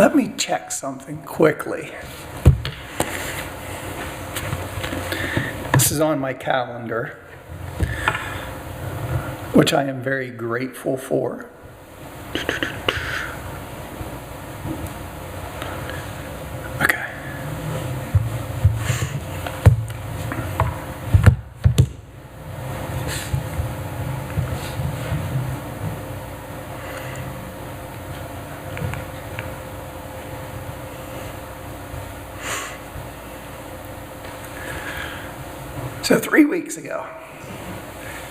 Let me check something quickly. This is on my calendar, which I am very grateful for. Okay. So 3 weeks ago,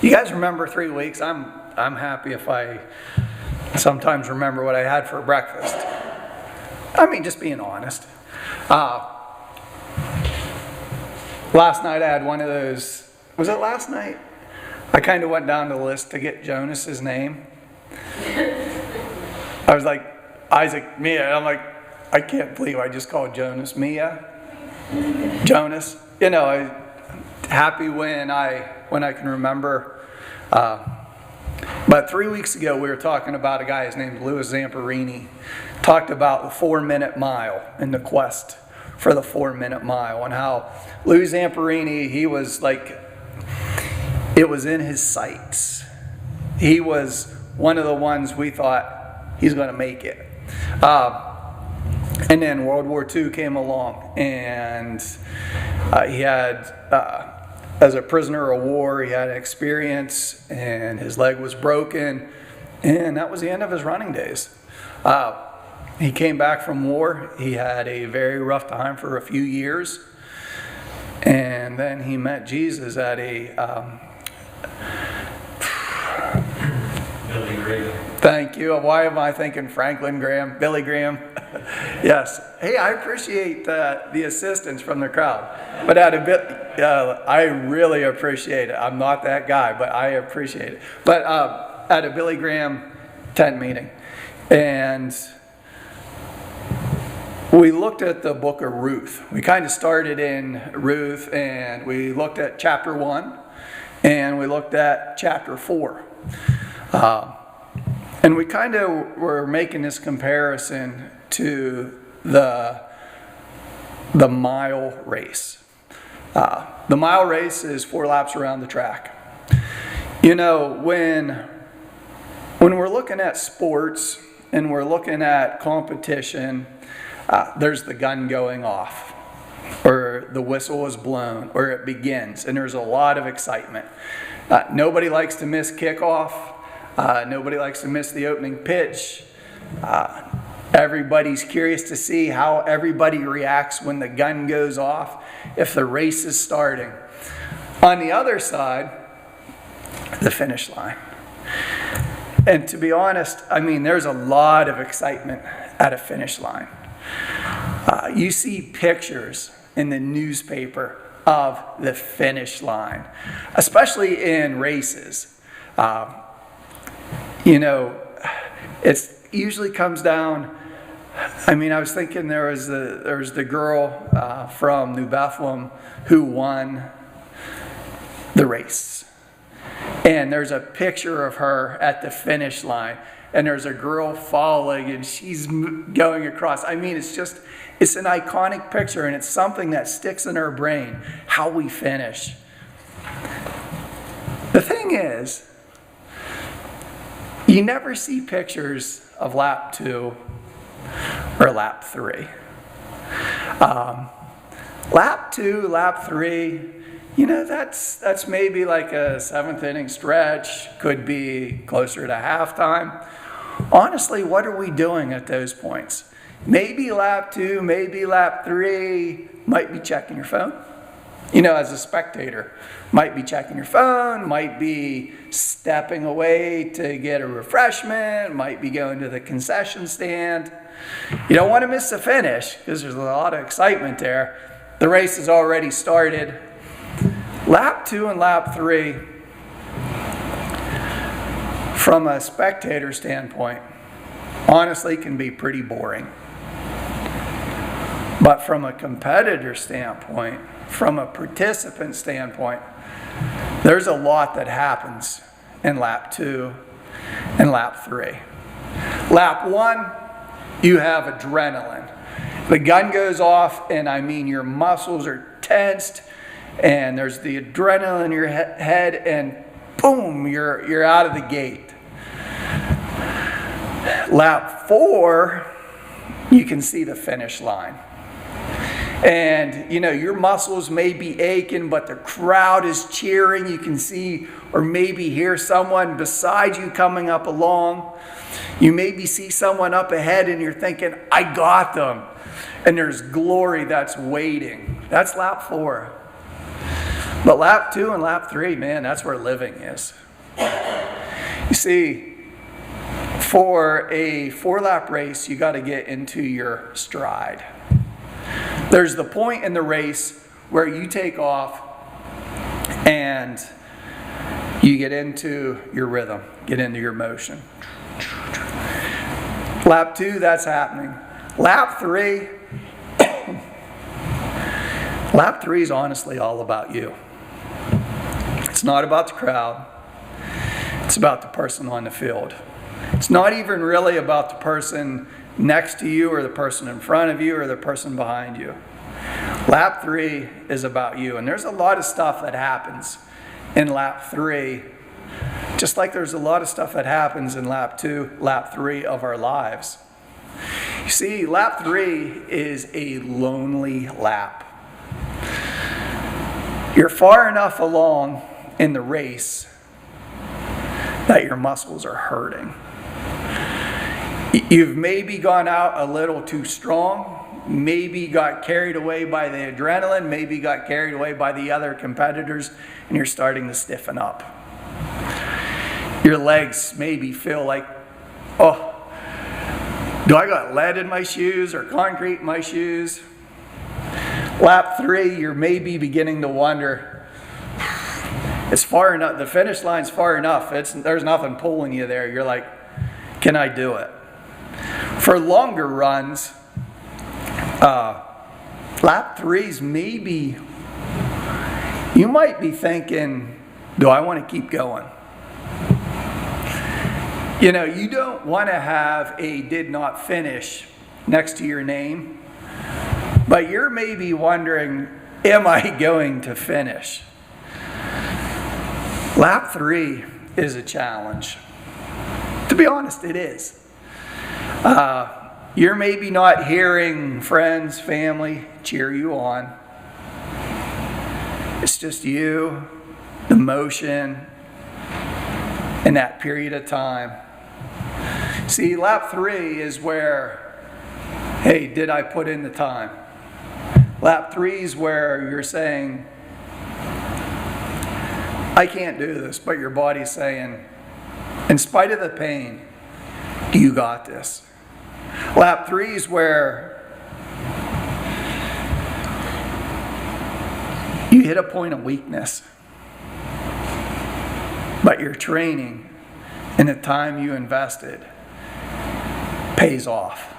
you guys remember 3 weeks? I'm happy if I sometimes remember what I had for breakfast. I mean, just being honest. Last night I had one of those, was it last night? I kind of went down the list to get Jonas's name. I was like, Isaac, Mia, and I'm like, I can't believe I just called Jonas Mia. Jonas, happy when I can remember. But 3 weeks ago we were talking about a guy, his name's Louis Zamperini. Talked about the 4-minute mile and the quest for the 4-minute mile, and how Louis Zamperini, he was like, it was in his sights. He was one of the ones we thought he's going to make it. And then World War II came along, and he had, as a prisoner of war, he had an experience, and his leg was broken, and that was the end of his running days. He came back from war. He had a very rough time for a few years, and then he met Jesus at a Billy Graham. Thank you. Why am I thinking Franklin Graham? Billy Graham? Yes. Hey, I appreciate the assistance from the crowd. But I really appreciate it. I'm not that guy, but I appreciate it. But at a Billy Graham tent meeting. And we looked at the book of Ruth. We kind of started in Ruth, and we looked at chapter 1, and we looked at chapter 4. And we kind of were making this comparison to the mile race. The mile race is 4 laps around the track. When we're looking at sports and we're looking at competition, there's the gun going off, or the whistle is blown, or it begins, and there's a lot of excitement. Nobody likes to miss kickoff. Nobody likes to miss the opening pitch. Everybody's curious to see how everybody reacts when the gun goes off, if the race is starting. On the other side, the finish line. And to be honest, there's a lot of excitement at a finish line. You see pictures in the newspaper of the finish line, especially in races. It usually comes down. I was thinking there was the girl from New Bethlehem who won the race, and there's a picture of her at the finish line, and there's a girl falling, and she's going across. It's an iconic picture, and it's something that sticks in her brain. How we finish. The thing is, you never see pictures of lap 2 or lap 3. Lap 2, lap 3, that's maybe like a 7th inning stretch, could be closer to halftime. Honestly, what are we doing at those points? Maybe lap 2, maybe lap 3, might be checking your phone. As a spectator, might be checking your phone, might be stepping away to get a refreshment, might be going to the concession stand. You don't want to miss the finish because there's a lot of excitement there. The race has already started. Lap 2 and lap 3, from a spectator standpoint, honestly can be pretty boring. But from a competitor standpoint, from a participant standpoint, there's a lot that happens in lap 2 and lap 3. Lap 1, you have adrenaline. The gun goes off, and I mean your muscles are tensed, and there's the adrenaline in your head, and boom, you're out of the gate. Lap 4, you can see the finish line. And, your muscles may be aching, but the crowd is cheering. You can see or maybe hear someone beside you coming up along. You maybe see someone up ahead and you're thinking, I got them. And there's glory that's waiting. That's lap 4. But lap 2 and lap 3, man, that's where living is. You see, for a 4-lap race, you got to get into your stride. There's the point in the race where you take off and you get into your rhythm, get into your motion. Lap 2, that's happening. Lap 3, lap 3 is honestly all about you. It's not about the crowd. It's about the person on the field. It's not even really about the person next to you or the person in front of you or the person behind you. Lap 3 is about you. And there's a lot of stuff that happens in lap 3, just like there's a lot of stuff that happens in lap 2, lap 3 of our lives. You see, lap 3 is a lonely lap. You're far enough along in the race that your muscles are hurting. You've maybe gone out a little too strong, maybe got carried away by the adrenaline, maybe got carried away by the other competitors, and you're starting to stiffen up. Your legs maybe feel like, oh, do I got lead in my shoes or concrete in my shoes? Lap 3, you're maybe beginning to wonder, it's far enough, the finish line's far enough, there's nothing pulling you there. You're like, can I do it? For longer runs, lap 3s maybe, you might be thinking, do I want to keep going? You don't want to have a did not finish next to your name, but you're maybe wondering, am I going to finish? Lap 3 is a challenge. To be honest, it is. You're maybe not hearing friends, family cheer you on. It's just you, the motion, in that period of time. See, lap 3 is where, hey, did I put in the time? Lap 3 is where you're saying, I can't do this, but your body's saying, in spite of the pain, you got this. Lap 3 is where you hit a point of weakness, but your training and the time you invested pays off.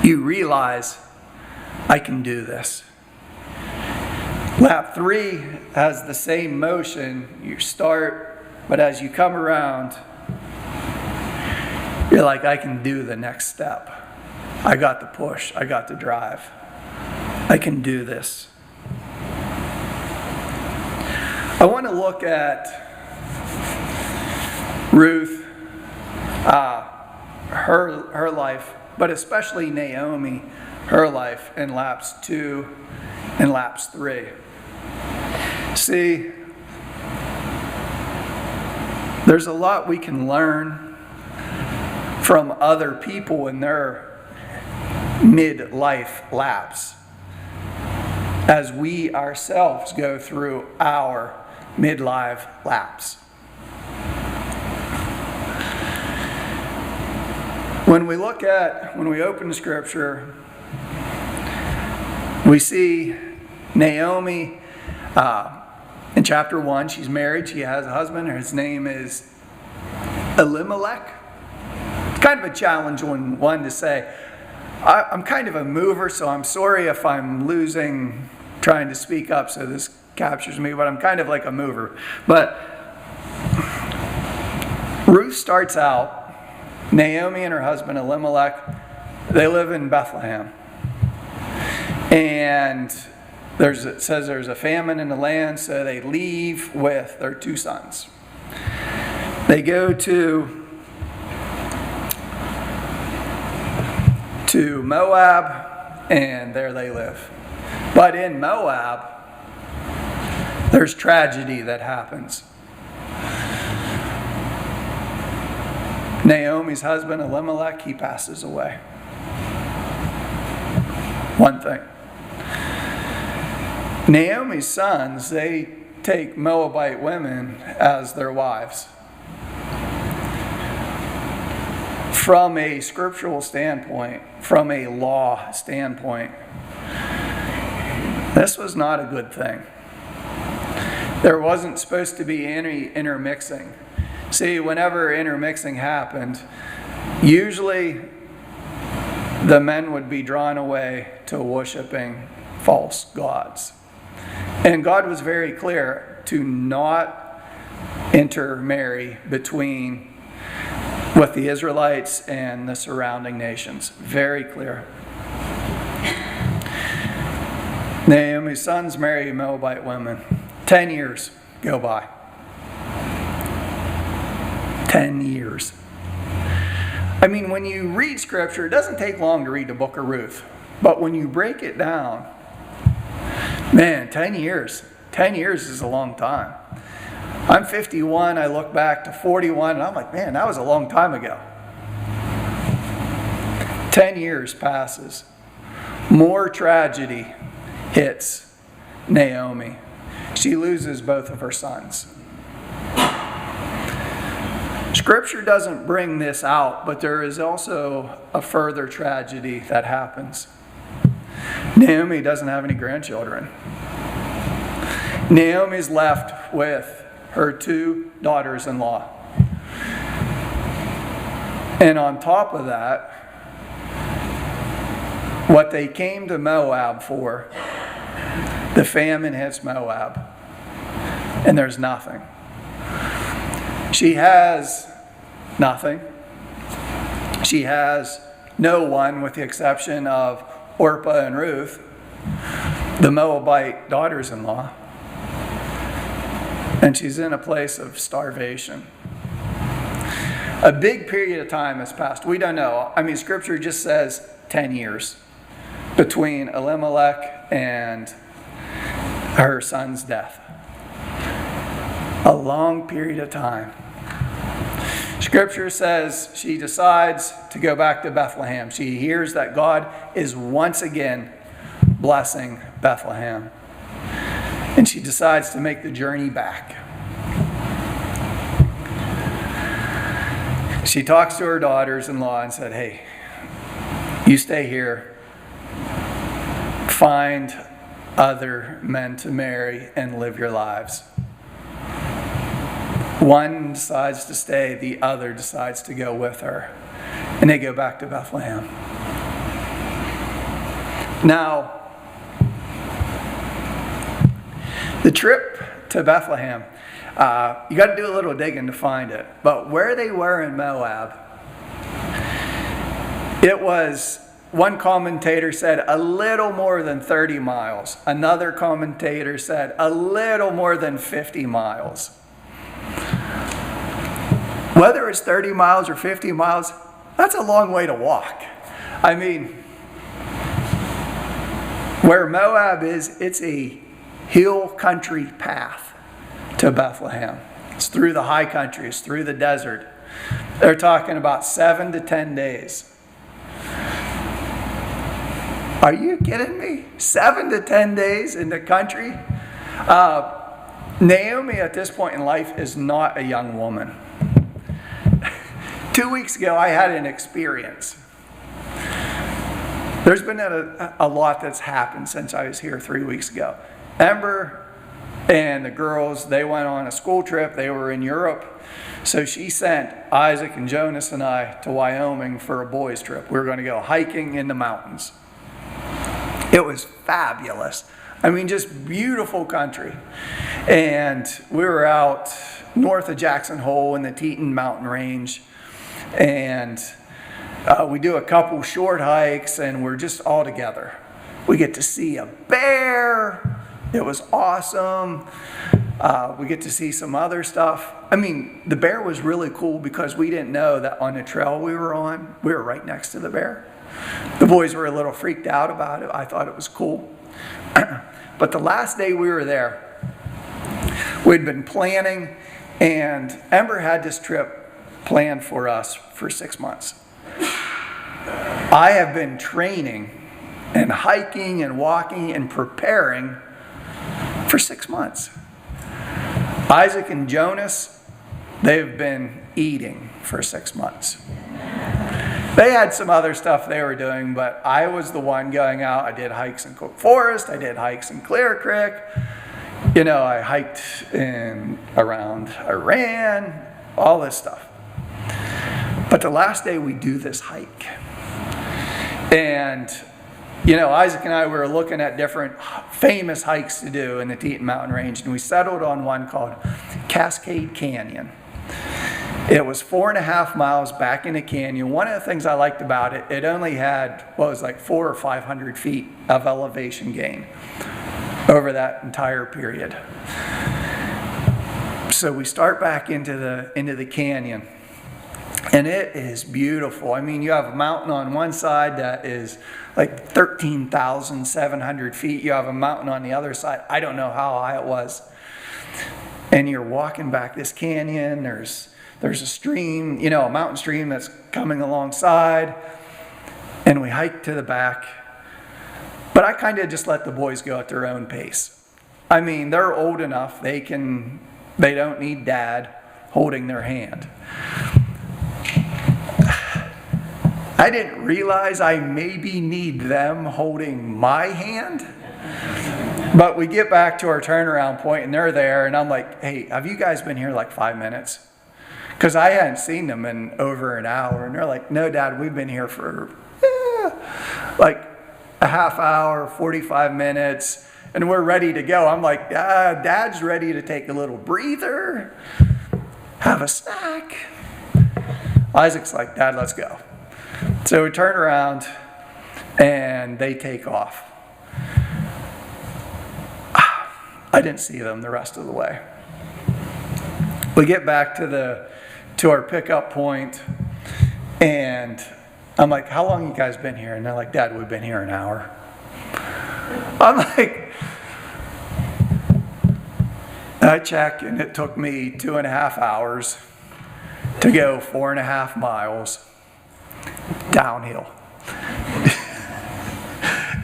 You realize, I can do this. Lap 3 has the same motion. You start, but as you come around, you're like, I can do the next step. I got the push. I got the drive. I can do this. I want to look at Ruth, her life, but especially Naomi, her life in laps 2 and laps 3. See, there's a lot we can learn from other people in their midlife laps as we ourselves go through our midlife laps. When we open Scripture, we see Naomi in chapter 1. She's married. She has a husband. His name is Elimelech. It's kind of a challenging one to say. I'm kind of a mover, so I'm sorry if I'm losing trying to speak up so this captures me, but I'm kind of like a mover. But Ruth starts out Naomi and her husband Elimelech, they live in Bethlehem. And it says there's a famine in the land, so they leave with their 2 sons. They go to Moab, and there they live. But in Moab, there's tragedy that happens. Naomi's husband Elimelech, he passes away. One thing. Naomi's sons, they take Moabite women as their wives. From a scriptural standpoint, from a law standpoint, this was not a good thing. There wasn't supposed to be any intermixing. See, whenever intermixing happened, usually the men would be drawn away to worshiping false gods. And God was very clear to not intermarry with the Israelites and the surrounding nations. Very clear. Naomi's sons marry Moabite women. 10 years go by. 10 years. I mean, when you read Scripture, it doesn't take long to read the book of Ruth. But when you break it down, man, 10 years. 10 years is a long time. I'm 51, I look back to 41, and I'm like, man, that was a long time ago. 10 years passes. More tragedy hits Naomi. She loses both of her sons. Scripture doesn't bring this out, but there is also a further tragedy that happens. Naomi doesn't have any grandchildren. Naomi's left with her 2 daughters-in-law. And on top of that, what they came to Moab for, the famine hits Moab, and there's nothing. She has nothing. She has no one, with the exception of Orpah and Ruth, the Moabite daughters-in-law. And she's in a place of starvation. A big period of time has passed. We don't know. I mean, Scripture just says 10 years between Elimelech and her son's death. A long period of time. Scripture says she decides to go back to Bethlehem. She hears that God is once again blessing Bethlehem. And she decides to make the journey back. She talks to her daughters-in-law and said, hey, you stay here. Find other men to marry and live your lives. One decides to stay, the other decides to go with her. And they go back to Bethlehem. Now, the trip to Bethlehem, you got to do a little digging to find it. But where they were in Moab, it was, one commentator said, a little more than 30 miles. Another commentator said a little more than 50 miles. Whether it's 30 miles or 50 miles, that's a long way to walk. I mean, where Moab is, it's a hill country path to Bethlehem. It's through the high country, it's through the desert. They're talking about 7 to 10 days. Are you kidding me? 7 to 10 days in the country? Naomi at this point in life is not a young woman. 2 weeks ago, I had an experience. There's been a lot that's happened since I was here 3 weeks ago. Ember and the girls, they went on a school trip. They were in Europe. So she sent Isaac and Jonas and I to Wyoming for a boys' trip. We were going to go hiking in the mountains. It was fabulous. I mean, just beautiful country. And we were out north of Jackson Hole in the Teton Mountain Range. And we do a couple short hikes, and we're just all together. We get to see a bear. It was awesome. We get to see some other stuff. I mean, the bear was really cool because we didn't know that on the trail we were on, we were right next to the bear. The boys were a little freaked out about it. I thought it was cool. But the last day we were there, we'd been planning, and Ember had this trip planned for us for 6 months. I have been training and hiking and walking and preparing for 6 months. Isaac and Jonas, they've been eating for 6 months. They had some other stuff they were doing, but I was the one going out. I did hikes in Cook Forest. I did hikes in Clear Creek. You know, I hiked around Iran, all this stuff. But the last day we do this hike. And, you know, Isaac and I were looking at different famous hikes to do in the Teton Mountain Range, and we settled on one called Cascade Canyon. It was 4.5 miles back in the canyon. One of the things I liked about it, it only had, well, it was like 400 or 500 feet of elevation gain over that entire period. So we start back into the canyon, and it is beautiful. I mean, you have a mountain on one side that is like 13,700 feet. You have a mountain on the other side. I don't know how high it was. And you're walking back this canyon. There's a stream, you know, a mountain stream that's coming alongside. And we hike to the back. But I kind of just let the boys go at their own pace. I mean, they're old enough. They don't need Dad holding their hand. I didn't realize I maybe need them holding my hand. But we get back to our turnaround point, and they're there, and I'm like, hey, have you guys been here like 5 minutes? Because I hadn't seen them in over an hour. And they're like, no, Dad, we've been here for like a half hour, 45 minutes, and we're ready to go. I'm like, Dad's ready to take a little breather, have a snack. Isaac's like, Dad, let's go. So we turn around, and they take off. I didn't see them the rest of the way. We get back to our pickup point, and I'm like, how long you guys been here? And they're like, Dad, we've been here an hour. I'm like, I check, and it took me 2.5 hours to go 4.5 miles downhill.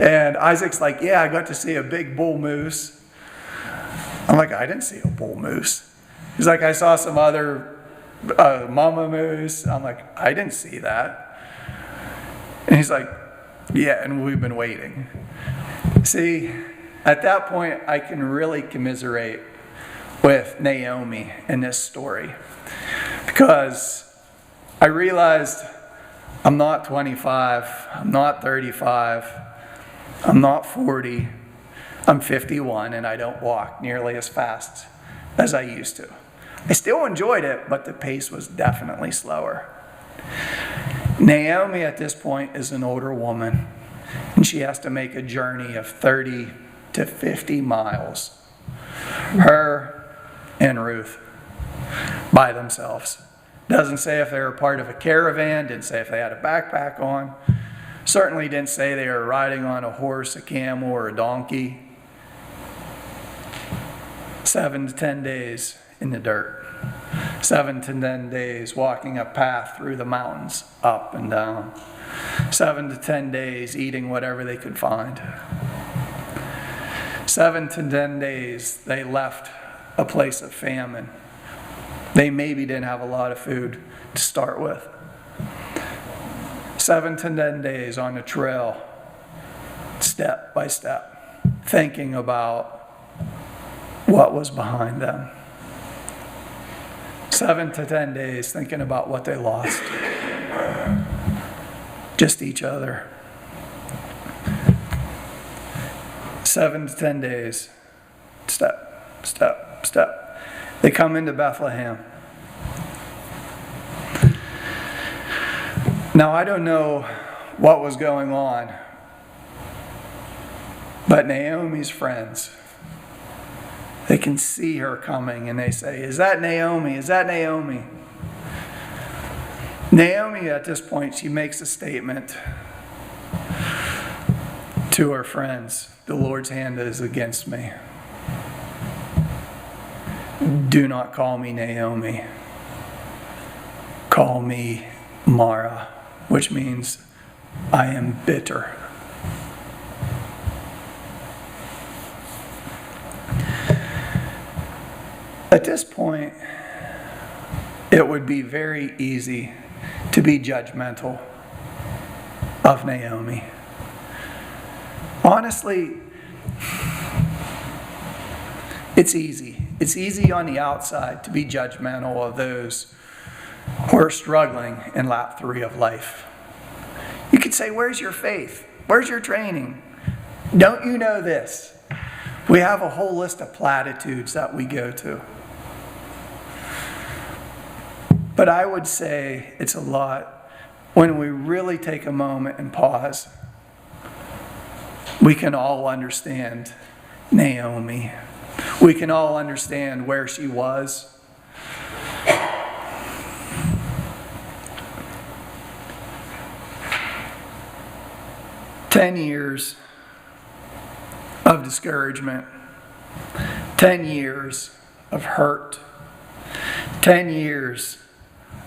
And Isaac's like, yeah, I got to see a big bull moose. I'm like, I didn't see a bull moose. He's like, I saw some other mama moose. I'm like, I didn't see that. And he's like, yeah, and we've been waiting. See, at that point, I can really commiserate with Naomi in this story, because I realized I'm not 25, I'm not 35, I'm not 40, I'm 51, and I don't walk nearly as fast as I used to. I still enjoyed it, but the pace was definitely slower. Naomi at this point is an older woman, and she has to make a journey of 30 to 50 miles. Her and Ruth by themselves. Doesn't say if they were part of a caravan, didn't say if they had a backpack on. Certainly didn't say they were riding on a horse, a camel, or a donkey. 7 to 10 days in the dirt. 7 to 10 days walking a path through the mountains, up and down. 7 to 10 days eating whatever they could find. 7 to 10 days they left a place of famine. They maybe didn't have a lot of food to start with. 7 to 10 days on the trail, step by step, thinking about what was behind them. 7 to 10 days thinking about what they lost. Just each other. 7 to 10 days, step, step, step. They come into Bethlehem. Now, I don't know what was going on, but Naomi's friends, they can see her coming and they say, "Is that Naomi? Is that Naomi?" Naomi, at this point, she makes a statement to her friends. "The Lord's hand is against me. Do not call me Naomi. Call me Mara," which means I am bitter. At this point, it would be very easy to be judgmental of Naomi. Honestly, it's easy. It's easy on the outside to be judgmental of those who are struggling in lap 3 of life. You could say, "Where's your faith? Where's your training? Don't you know this?" We have a whole list of platitudes that we go to. But I would say it's a lot when we really take a moment and pause. We can all understand Naomi. We can all understand where she was. "10 years of discouragement, 10 years of hurt, 10 years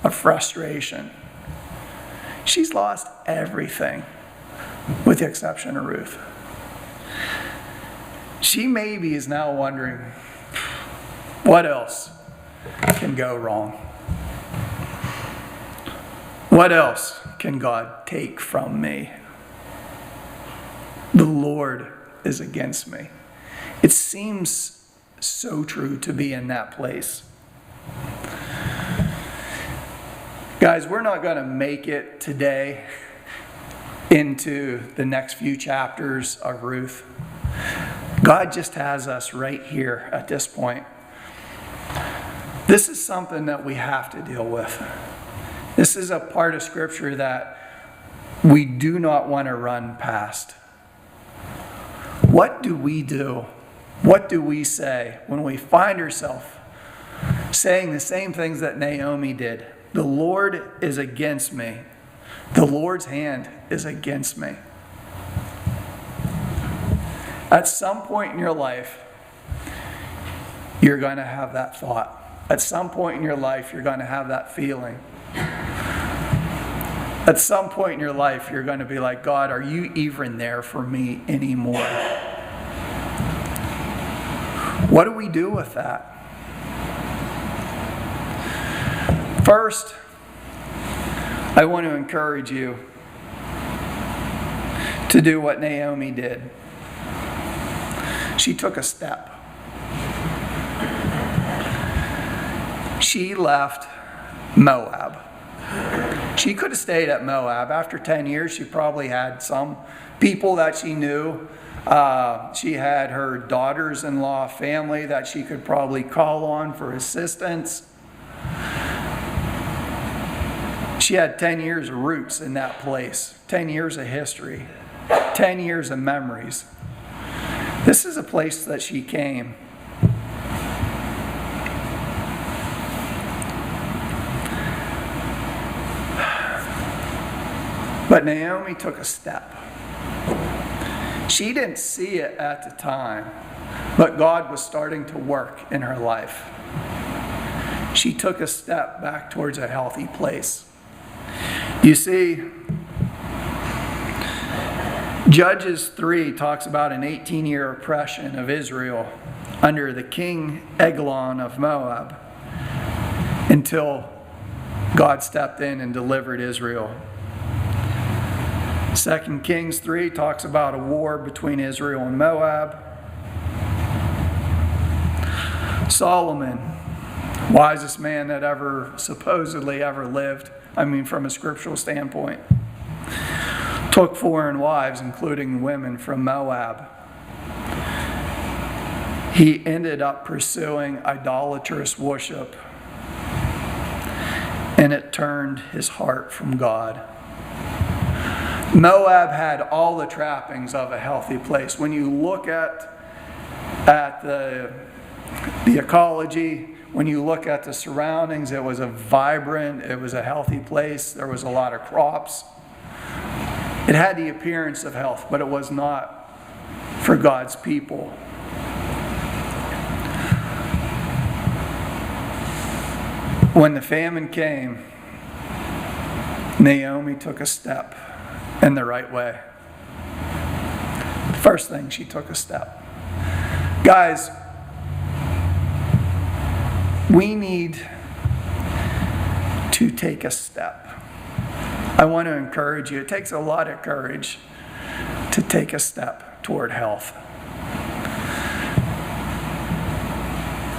of frustration." She's lost everything with the exception of Ruth. She maybe is now wondering, what else can go wrong? What else can God take from me? The Lord is against me. It seems so true to be in that place. Guys, we're not going to make it today into the next few chapters of Ruth. God just has us right here at this point. This is something that we have to deal with. This is a part of Scripture that we do not want to run past. What do we do? What do we say when we find ourselves saying the same things that Naomi did? The Lord is against me. The Lord's hand is against me. At some point in your life, you're going to have that thought. At some point in your life, you're going to have that feeling. At some point in your life, you're going to be like, "God, are you even there for me anymore?" What do we do with that? First, I want to encourage you to do what Naomi did. She took a step. She left Moab. She could have stayed at Moab. After 10 years, she probably had some people that she knew. She had her daughters-in-law family that she could probably call on for assistance. She had 10 years of roots in that place, 10 years of history, 10 years of memories. This is a place that she came. But Naomi took a step. She didn't see it at the time, but God was starting to work in her life. She took a step back towards a healthy place. You see, Judges 3 talks about an 18-year oppression of Israel under the king Eglon of Moab until God stepped in and delivered Israel. 2 Kings 3 talks about a war between Israel and Moab. Solomon, wisest man that supposedly ever lived, from a scriptural standpoint, took foreign wives, including women from Moab. He ended up pursuing idolatrous worship, and it turned his heart from God. Moab had all the trappings of a healthy place. When you look at the ecology, when you look at the surroundings, it was a vibrant, it was a healthy place. There was a lot of crops. It had the appearance of health, but it was not for God's people. When the famine came, Naomi took a step in the right way. First thing, she took a step. Guys, we need to take a step. I want to encourage you. It takes a lot of courage to take a step toward health.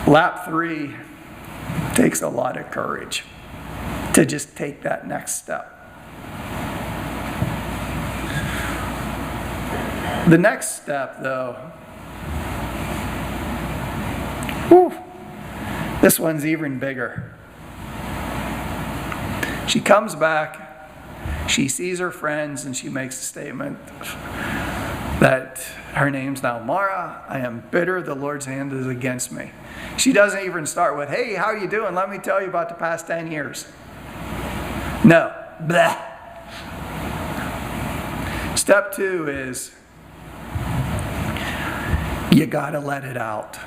Lap 3 takes a lot of courage to just take that next step. The next step, though, this one's even bigger. She comes back, she sees her friends, and she makes a statement that her name's now Mara. I am bitter, the Lord's hand is against me. She doesn't even start with, hey, how are you doing? Let me tell you about the past 10 years. No. Blah. Step 2 is, you gotta let it out.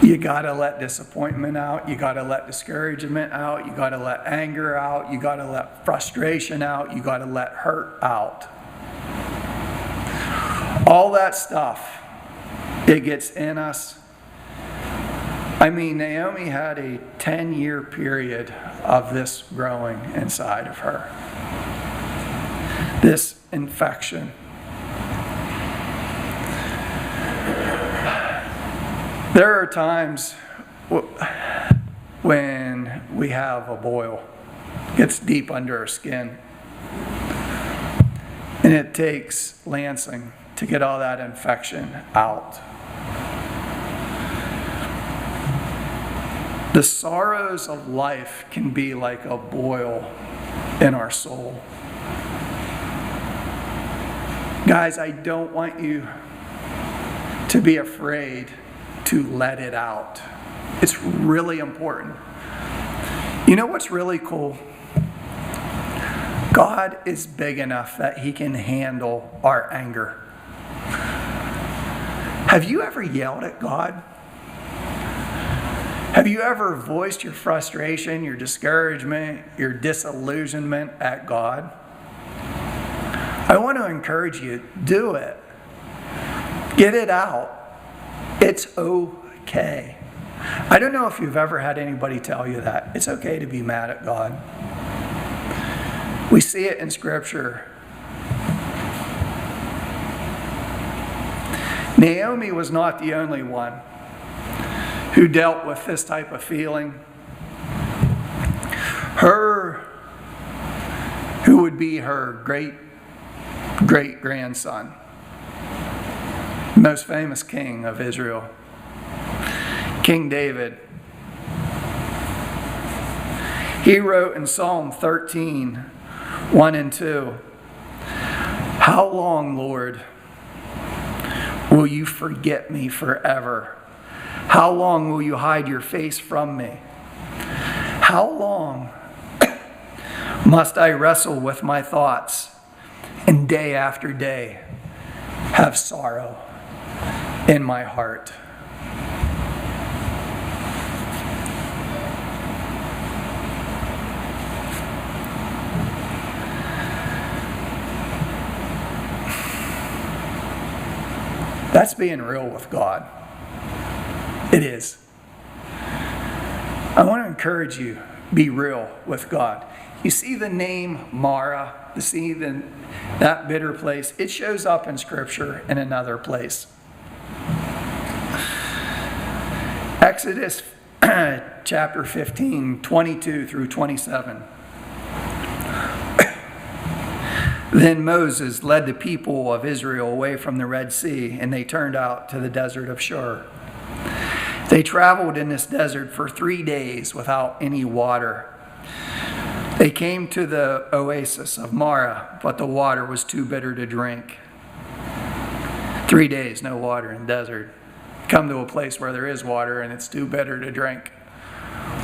You gotta let disappointment out. You gotta let discouragement out. You gotta let anger out. You gotta let frustration out. You gotta let hurt out. All that stuff, it gets in us. I mean, Naomi had a 10-year period of this growing inside of her. This infection. There are times when we have a boil. It gets deep under our skin. And it takes lancing to get all that infection out. The sorrows of life can be like a boil in our soul. Guys, I don't want you to be afraid to let it out. It's really important. You know what's really cool? God is big enough that He can handle our anger. Have you ever yelled at God? Have you ever voiced your frustration, your discouragement, your disillusionment at God? I want to encourage you, do it. Get it out. It's okay. I don't know if you've ever had anybody tell you that. It's okay to be mad at God. We see it in Scripture. Naomi was not the only one who dealt with this type of feeling. Who would be her great-great-grandson, most famous king of Israel, King David. He wrote in Psalm 13, 1 and 2, "How long, Lord, will you forget me forever? How long will you hide your face from me? How long must I wrestle with my thoughts and day after day have sorrow in my heart?" That's being real with God. It is. I want to encourage you, be real with God. You see the name Mara, you see that bitter place. It shows up in Scripture in another place. Exodus chapter 15, 22 through 27. Then Moses led the people of Israel away from the Red Sea, and they turned out to the desert of Shur. They traveled in this desert for 3 days without any water. They came to the oasis of Mara, but the water was too bitter to drink. 3 days, no water in the desert. Come to a place where there is water and it's too bitter to drink.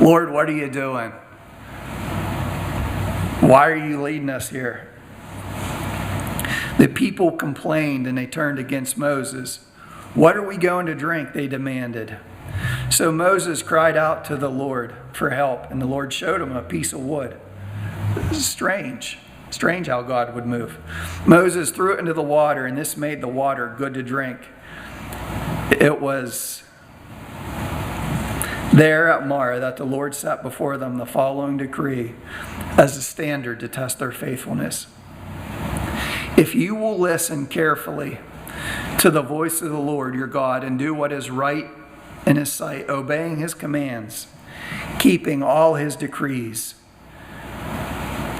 Lord, what are you doing? Why are you leading us here? The people complained and they turned against Moses. What are we going to drink? They demanded. So Moses cried out to the Lord for help, and the Lord showed him a piece of wood. This is strange. Strange how God would move. Moses threw it into the water, and this made the water good to drink. It was there at Mara that the Lord set before them the following decree as a standard to test their faithfulness. If you will listen carefully to the voice of the Lord your God and do what is right in his sight, obeying his commands, keeping all his decrees,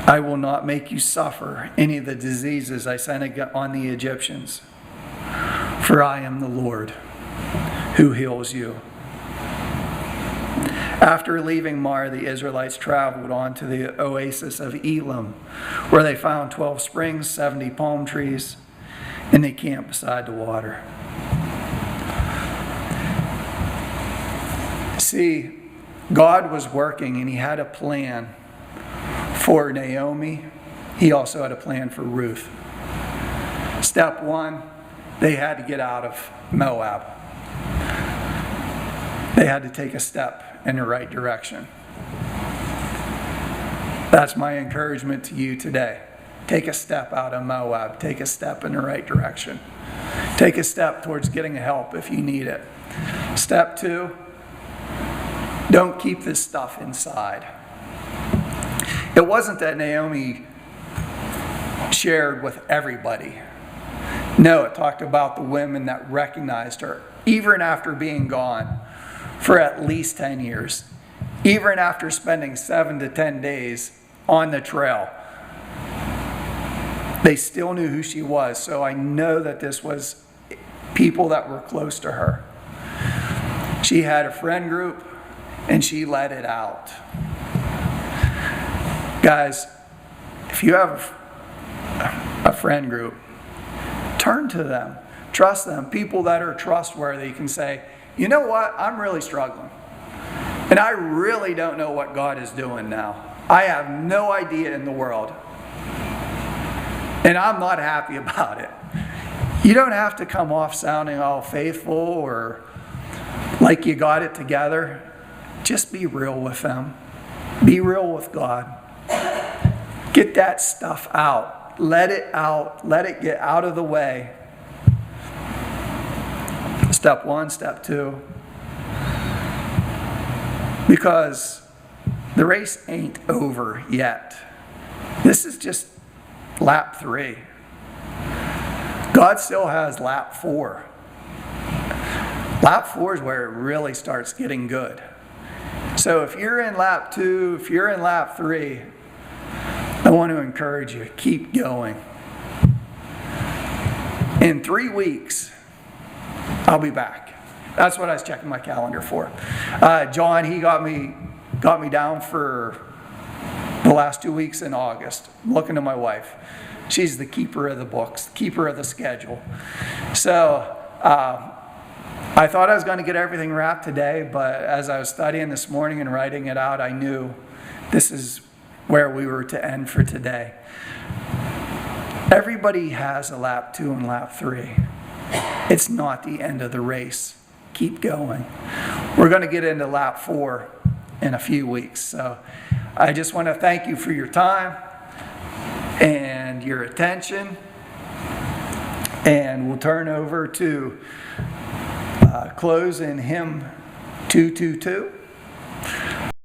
I will not make you suffer any of the diseases I sent on the Egyptians, for I am the Lord who heals you. After leaving Mar, the Israelites traveled on to the oasis of Elim, where they found 12 springs, 70 palm trees, and they camped beside the water. See, God was working and he had a plan for Naomi. He also had a plan for Ruth. Step one, they had to get out of Moab. They had to take a step in the right direction. That's my encouragement to you today. Take a step out of Moab. Take a step in the right direction. Take a step towards getting help if you need it. Step two, don't keep this stuff inside. It wasn't that Naomi shared with everybody. No, it talked about the women that recognized her, even after being gone for at least 10 years, even after spending 7 to 10 days on the trail. They still knew who she was, so I know that this was people that were close to her. She had a friend group, and she let it out. Guys, if you have a friend group, turn to them. Trust them. People that are trustworthy can say, you know what? I'm really struggling. And I really don't know what God is doing now. I have no idea in the world. And I'm not happy about it. You don't have to come off sounding all faithful or like you got it together. Just be real with them. Be real with God. Get that stuff out. Let it out. Let it get out of the way. Step one, step two. Because the race ain't over yet. This is just lap 3. God still has lap 4. Lap 4 is where it really starts getting good. So if you're in lap 2, if you're in lap 3, I want to encourage you, keep going. In 3 weeks, I'll be back. That's what I was checking my calendar for. John, he got me down for the last 2 weeks in August. I'm looking to my wife. She's the keeper of the books, keeper of the schedule. So I thought I was going to get everything wrapped today, but as I was studying this morning and writing it out, I knew this is where we were to end for today. Everybody has a lap 2 and lap 3. It's not the end of the race. Keep going. We're going to get into lap 4 in a few weeks. So I just want to thank you for your time and your attention. And we'll turn over to close in hymn 222.